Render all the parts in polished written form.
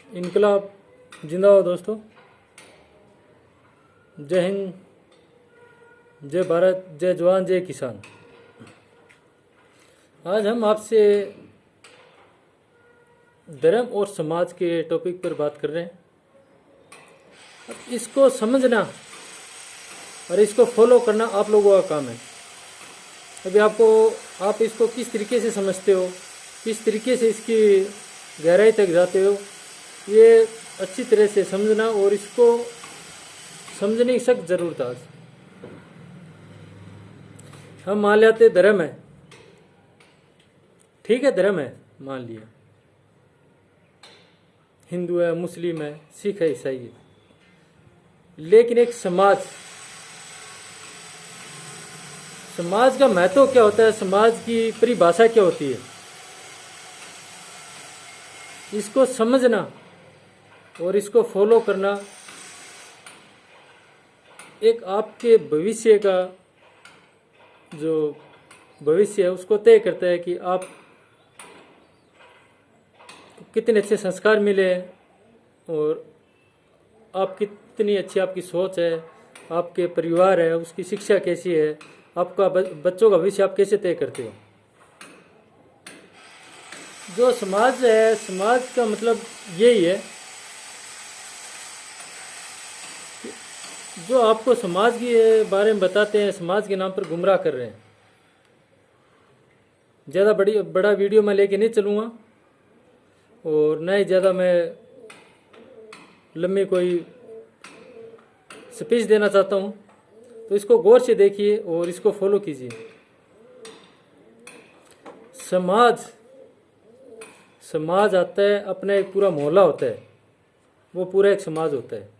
इनकलाब जिंदाबाद दोस्तों। जय हिंद, जय भारत, जय जवान, जय किसान। आज हम आपसे धर्म और समाज के टॉपिक पर बात कर रहे हैं। अब इसको समझना और इसको फॉलो करना आप लोगों का काम है। अभी आप इसको किस तरीके से समझते हो, किस तरीके से इसकी गहराई तक जाते हो, ये अच्छी तरह से समझना और इसको समझने की सख्त जरूरत है। आज हम मान लेते धर्म है, ठीक है, धर्म है, मान लिया, हिंदू है, मुस्लिम है, सिख है, ईसाई है, लेकिन एक समाज का महत्व क्या होता है, समाज की परिभाषा क्या होती है, इसको समझना और इसको फॉलो करना एक आपके भविष्य का जो भविष्य है उसको तय करता है कि आप कितने अच्छे संस्कार मिले और आप कितनी अच्छी आपकी सोच है, आपके परिवार है, उसकी शिक्षा कैसी है, आपका बच्चों का भविष्य आप कैसे तय करते हो। जो समाज है, समाज का मतलब यही है, जो आपको समाज के बारे में बताते हैं, समाज के नाम पर गुमराह कर रहे हैं। ज़्यादा बड़ा वीडियो मैं लेके नहीं चलूँगा और न ही ज़्यादा मैं लंबी कोई स्पीच देना चाहता हूँ, तो इसको गौर से देखिए और इसको फॉलो कीजिए। समाज आता है, अपना एक पूरा मोहल्ला होता है, वो पूरा एक समाज होता है।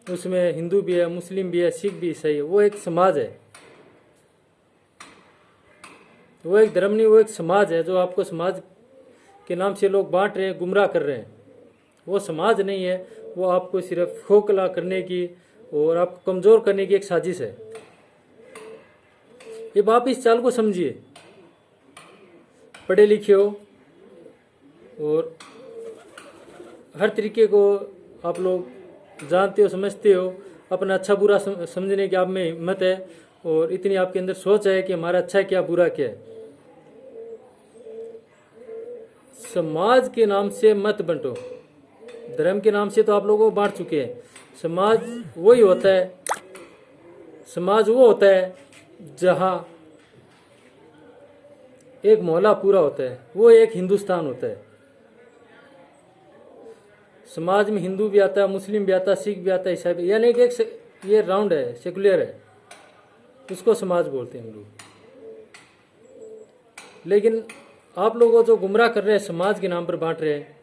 उसमें हिंदू भी है, मुस्लिम भी है, सिख भी, ईसाई है, वो एक समाज है। वो एक धर्म नहीं, वो एक समाज है। जो आपको समाज के नाम से लोग बांट रहे हैं, गुमराह कर रहे हैं, वो समाज नहीं है, वो आपको सिर्फ खोखला करने की और आपको कमज़ोर करने की एक साजिश है। अब आप इस चाल को समझिए। पढ़े लिखे हो और हर तरीके को आप लोग जानते हो, समझते हो, अपना अच्छा बुरा समझने की आप में हिम्मत है और इतनी आपके अंदर सोच है कि हमारा अच्छा क्या, बुरा क्या है। समाज के नाम से मत बंटो। धर्म के नाम से तो आप लोगों को बांट चुके हैं। समाज वही होता है, समाज वो होता है जहां एक मोहल्ला पूरा होता है, वो एक हिंदुस्तान होता है। समाज में हिंदू भी आता है, मुस्लिम भी आता है, सिख भी आता है, ईसाई भी, यानी कि एक ये राउंड है, सेकुलर है, उसको समाज बोलते हैं हम लोग। लेकिन आप लोगों जो गुमराह कर रहे हैं, समाज के नाम पर बांट रहे हैं,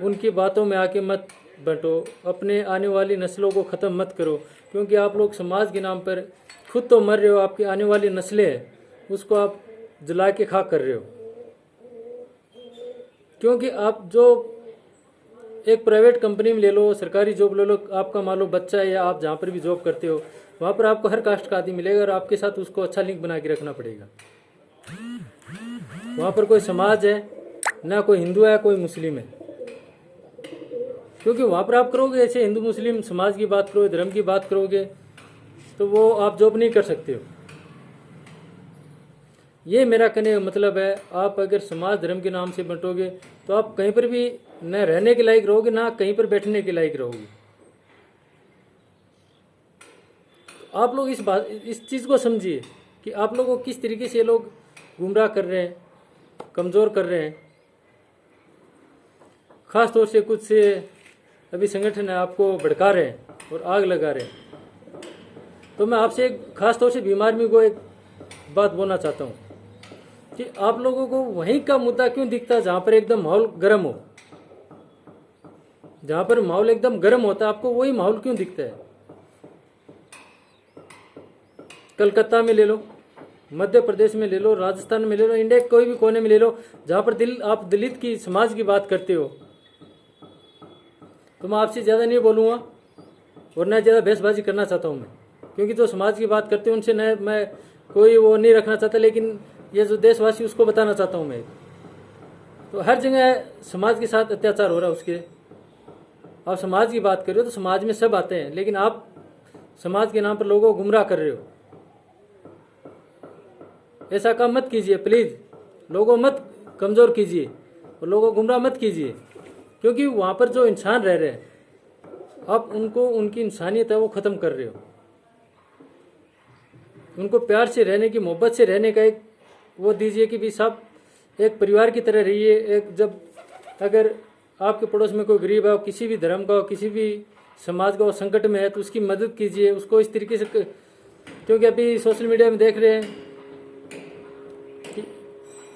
उनकी बातों में आके मत बंटो। अपने आने वाली नस्लों को ख़त्म मत करो, क्योंकि आप लोग समाज के नाम पर खुद तो मर रहे हो, आपकी आने वाली नस्लें हैं उसको आप जला के खाक कर रहे हो। क्योंकि आप जो एक प्राइवेट कंपनी में ले लो, सरकारी जॉब ले लो, आपका मान लो बच्चा है या आप जहाँ पर भी जॉब करते हो, वहाँ पर आपको हर कास्ट का आदमी मिलेगा और आपके साथ उसको अच्छा लिंक बना के रखना पड़ेगा। वहाँ पर कोई समाज है ना, कोई हिंदू है, कोई मुस्लिम है, क्योंकि वहाँ पर आप करोगे ऐसे हिंदू मुस्लिम समाज की बात करोगे, धर्म की बात करोगे, तो वो आप जॉब नहीं कर सकते हो। ये मेरा कहने का मतलब है, आप अगर समाज धर्म के नाम से बंटोगे तो आप कहीं पर भी न रहने के लायक रहोगे, ना कहीं पर बैठने के लायक रहोगे। आप लोग इस चीज़ को समझिए कि आप लोगों को किस तरीके से लोग गुमराह कर रहे हैं, कमज़ोर कर रहे हैं। ख़ास तौर से कुछ से अभी संगठन है, आपको भड़का रहे हैं और आग लगा रहे हैं। तो मैं आपसे एक ख़ास तौर से बीमार आदमी को एक बात बोलना चाहता हूँ कि आप लोगों को वहीं का मुद्दा क्यों दिखता है जहाँ पर एकदम माहौल गर्म हो। जहाँ पर माहौल एकदम गर्म होता है, आपको वही माहौल क्यों दिखता है। कलकत्ता में ले लो, मध्य प्रदेश में ले लो, राजस्थान में ले लो, इंडिया के कोई भी कोने में ले लो, जहाँ पर आप दलित की समाज की बात करते हो, तो मैं आपसे ज़्यादा नहीं बोलूँगा और न ज़्यादा बहसबाजी करना चाहता हूँ मैं, क्योंकि जो समाज की बात करते हैं उनसे न मैं कोई वो नहीं रखना चाहता, लेकिन ये जो देशवासी उसको बताना चाहता हूँ मैं तो हर जगह समाज के साथ अत्याचार हो रहा है उसके। आप समाज की बात कर रहे हो तो समाज में सब आते हैं, लेकिन आप समाज के नाम पर लोगों को गुमराह कर रहे हो। ऐसा काम मत कीजिए प्लीज़। लोगों मत कमज़ोर कीजिए और लोगों को गुमराह मत कीजिए, क्योंकि वहाँ पर जो इंसान रह रहे हैं आप उनको, उनकी इंसानियत है वो ख़त्म कर रहे हो। उनको प्यार से रहने की, मोहब्बत से रहने का एक वो दीजिए कि भी साहब एक परिवार की तरह रहिए। एक जब अगर आपके पड़ोस में कोई गरीब है, किसी भी धर्म का हो, किसी भी समाज का हो, संकट में है, तो उसकी मदद कीजिए उसको इस तरीके से। क्योंकि अभी सोशल मीडिया में देख रहे हैं कि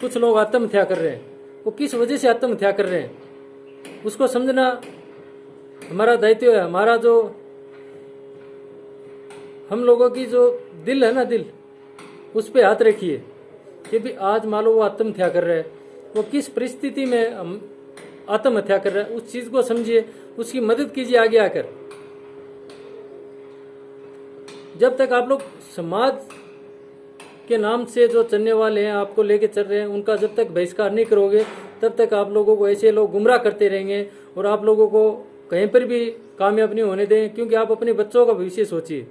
कुछ लोग आत्महत्या कर रहे हैं। वो किस वजह से आत्महत्या कर रहे हैं उसको समझना हमारा दायित्व है। हमारा जो हम लोगों की जो दिल है ना, दिल उस पर हाथ रखिए कि भी आज मान लो वो आत्महत्या कर रहा है, वो किस परिस्थिति में आत्महत्या कर रहा है, उस चीज को समझिए, उसकी मदद कीजिए आगे आकर। जब तक आप लोग समाज के नाम से जो चलने वाले हैं, आपको लेके चल रहे हैं, उनका जब तक बहिष्कार नहीं करोगे तब तक आप लोगों को ऐसे लोग गुमराह करते रहेंगे और आप लोगों को कहीं पर भी कामयाब नहीं होने दें। क्योंकि आप अपने बच्चों का भविष्य सोचिए।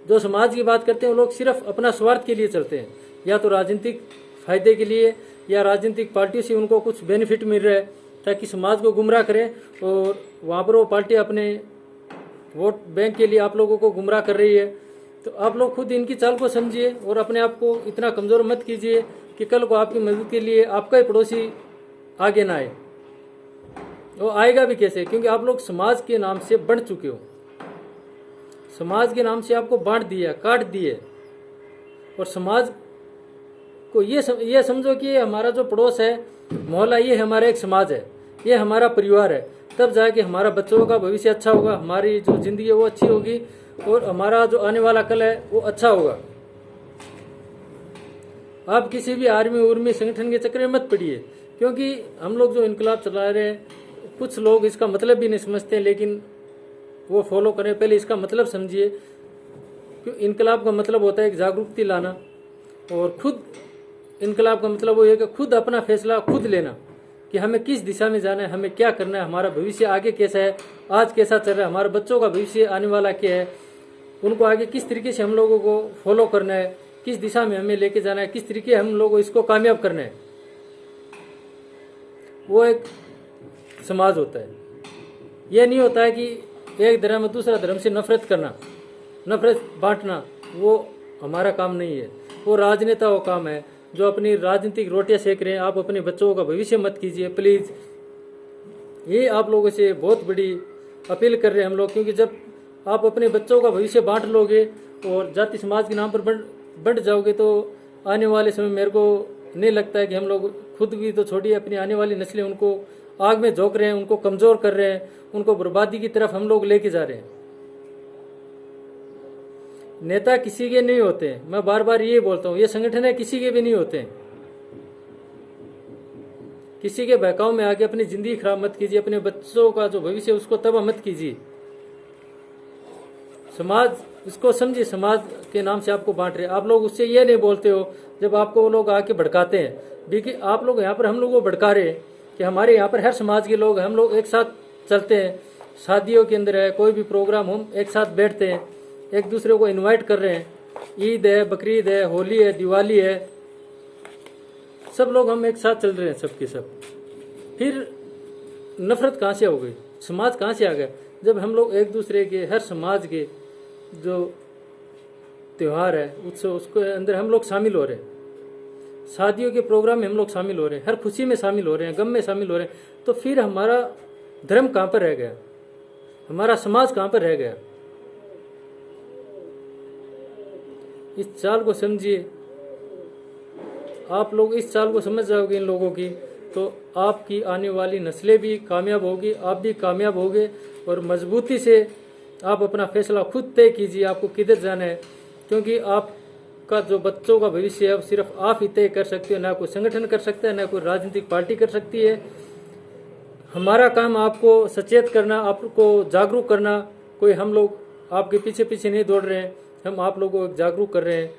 जो समाज की बात करते हैं वो लोग सिर्फ अपना स्वार्थ के लिए चलते हैं, या तो राजनीतिक फायदे के लिए या राजनीतिक पार्टी से उनको कुछ बेनिफिट मिल रहा है ताकि समाज को गुमराह करें, और वहाँ पर वो पार्टी अपने वोट बैंक के लिए आप लोगों को गुमराह कर रही है। तो आप लोग खुद इनकी चाल को समझिए और अपने आप को इतना कमज़ोर मत कीजिए कि कल को आपकी मदद के लिए आपका ही पड़ोसी आगे ना आए। वो आएगा भी कैसे, क्योंकि आप लोग समाज के नाम से बढ़ चुके हो। समाज के नाम से आपको बांट दिया, काट दिए, और समाज को ये समझो कि ये हमारा जो पड़ोस है, मोहल्ला, ये हमारा एक समाज है, ये हमारा परिवार है। तब जाके हमारा बच्चों का भविष्य अच्छा होगा, हमारी जो जिंदगी है वो अच्छी होगी, और हमारा जो आने वाला कल है वो अच्छा होगा। आप किसी भी आर्मी उर्मी संगठन के चक्कर में मत पड़िए, क्योंकि हम लोग जो इनकलाब चला रहे हैं, कुछ लोग इसका मतलब भी नहीं समझते, लेकिन वो फॉलो करें। पहले इसका मतलब समझिए कि इनकलाब का मतलब होता है एक जागरूकता लाना, और खुद इनकलाब का मतलब वो है कि खुद अपना फैसला खुद लेना कि हमें किस दिशा में जाना है, हमें क्या करना है, हमारा भविष्य आगे कैसा है, आज कैसा चल रहा है, हमारे बच्चों का भविष्य आने वाला क्या है, उनको आगे किस तरीके से हम लोगों को फॉलो करना है, किस दिशा में हमें लेके जाना है, किस तरीके हम लोगों को इसको कामयाब करना है। वो एक समाज होता है। यह नहीं होता है कि एक धर्म में दूसरा धर्म से नफरत करना, नफरत बांटना, वो हमारा काम नहीं है। वो राजनेताओं का काम है जो अपनी राजनीतिक रोटियां सेक रहे हैं। आप अपने बच्चों का भविष्य मत कीजिए प्लीज़। ये आप लोगों से बहुत बड़ी अपील कर रहे हैं हम लोग, क्योंकि जब आप अपने बच्चों का भविष्य बांट लोगे और जाति समाज के नाम पर बढ़ जाओगे तो आने वाले समय मेरे को नहीं लगता है कि हम लोग खुद भी तो छोड़िए, अपनी आने वाली नस्लें उनको आग में झोंक रहे हैं, उनको कमज़ोर कर रहे हैं, उनको बर्बादी की तरफ हम लोग लेके जा रहे हैं। नेता किसी के नहीं होते हैं, मैं बार बार ये बोलता हूँ। ये संगठन है किसी के भी नहीं होते हैं। किसी के बहकाव में आके अपनी जिंदगी खराब मत कीजिए, अपने बच्चों का जो भविष्य उसको तबाह मत कीजिए। समाज इसको समझिए, समाज के नाम से आपको बांट रहे। आप लोग उससे ये नहीं बोलते हो जब आपको वो लोग आके भड़काते हैं, देखिए आप लोग यहाँ पर हम लोग को भड़का रहे हैं कि हमारे यहाँ पर हर समाज के लोग, हम लोग एक साथ चलते हैं, शादियों के अंदर है, कोई भी प्रोग्राम हम एक साथ बैठते हैं, एक दूसरे को इनवाइट कर रहे हैं। ईद है, बकरीद है, होली है, दिवाली है, सब लोग हम एक साथ चल रहे हैं, सबके सब। फिर नफरत कहाँ से हो गई, समाज कहाँ से आ गया? जब हम लोग एक दूसरे के, हर समाज के जो त्यौहार है, उत्सव, उसके अंदर हम लोग शामिल हो रहे हैं। शादियों के प्रोग्राम में हम लोग शामिल हो रहे हैं, हर खुशी में शामिल हो रहे हैं, गम में शामिल हो रहे हैं। तो फिर हमारा धर्म कहाँ पर रह गया, हमारा समाज कहाँ पर रह गया? इस चाल को समझिए। आप लोग इस चाल को समझ जाओगे इन लोगों की, तो आपकी आने वाली नस्लें भी कामयाब होगी, आप भी कामयाब होगे। और मजबूती से आप अपना फैसला खुद तय कीजिए, आपको किधर जाना है, क्योंकि आपका जो बच्चों का भविष्य है सिर्फ आप ही तय कर सकते हो, ना कोई संगठन कर सकता है, ना कोई राजनीतिक पार्टी कर सकती है। हमारा काम आपको सचेत करना, आपको जागरूक करना। कोई हम लोग आपके पीछे पीछे नहीं दौड़ रहे हैं, हम आप लोगों को जागरूक कर रहे हैं।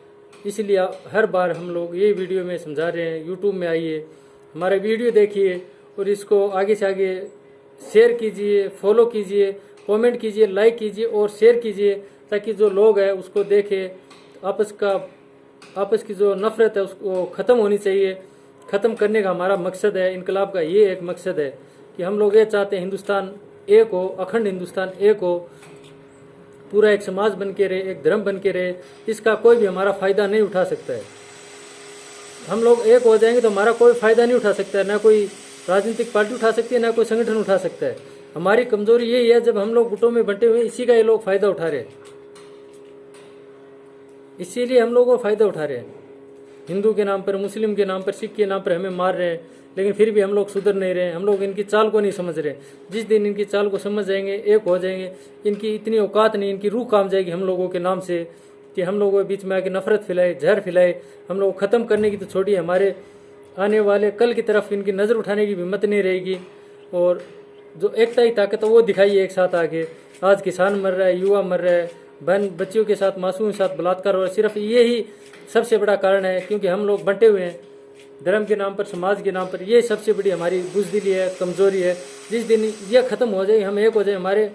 इसलिए हर बार हम लोग ये वीडियो में समझा रहे हैं, यूट्यूब में आइए, हमारे वीडियो देखिए और इसको आगे से आगे शेयर कीजिए, फॉलो कीजिए, कमेंट कीजिए, लाइक कीजिए और शेयर कीजिए, ताकि जो लोग हैं उसको देखें। आपस की जो नफरत है उसको ख़त्म होनी चाहिए। ख़त्म करने का हमारा मकसद है, इनकलाब का ये एक मकसद है कि हम लोग ये चाहते हैं हिंदुस्तान एक हो, अखंड हिंदुस्तान एक हो, पूरा एक समाज बन के रहे, एक धर्म बन के रहे। इसका कोई भी हमारा फ़ायदा नहीं उठा सकता है। हम लोग एक हो जाएंगे तो हमारा कोई फ़ायदा नहीं उठा सकता है, ना कोई राजनीतिक पार्टी उठा सकती है, ना कोई संगठन उठा सकता है। हमारी कमजोरी यही है, जब हम लोग गुटों में बंटे हुए, इसी का ये लोग फ़ायदा उठा रहे हैं। इसीलिए हम लोग वो फ़ायदा उठा रहे हैं। हिंदू के नाम पर, मुस्लिम के नाम पर, सिख के नाम पर हमें मार रहे हैं, लेकिन फिर भी हम लोग सुधर नहीं रहे। हम लोग इनकी चाल को नहीं समझ रहे। जिस दिन इनकी चाल को समझ जाएंगे, एक हो जाएंगे, इनकी इतनी औकात नहीं, इनकी रूह काम जाएगी हम लोगों के नाम से कि हम लोगों के बीच में आके नफरत फैलाए, जहर फैलाए। हम लोग ख़त्म करने की तो छोड़िए, हमारे आने वाले कल की तरफ इनकी नज़र उठाने की हिम्मत नहीं रहेगी। और जो एकता ही ताकत है वो दिखाइए एक साथ आगे। आज किसान मर रहा है, युवा मर रहा है, बहन बच्चियों के साथ, मासूम के साथ बलात्कार हो रहा है। सिर्फ ये ही सबसे बड़ा कारण है, क्योंकि हम लोग बंटे हुए हैं धर्म के नाम पर, समाज के नाम पर। ये सबसे बड़ी हमारी बुज़दिली है, कमज़ोरी है। जिस दिन ये ख़त्म हो जाए, हम एक हो जाए, हमारे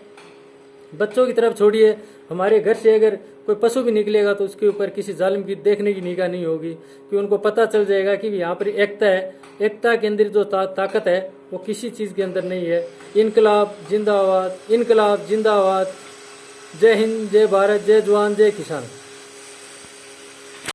बच्चों की तरफ छोड़िए, हमारे घर से अगर कोई पशु भी निकलेगा तो उसके ऊपर किसी जालिम की देखने की निगाह नहीं होगी, कि उनको पता चल जाएगा कि यहाँ पर एकता है। एकता के अंदर जो ताकत है वो किसी चीज़ के अंदर नहीं है। इनकलाब जिंदाबाद, इनकलाब जिंदाबाद। जय हिंद, जय भारत, जय जवान, जय किसान।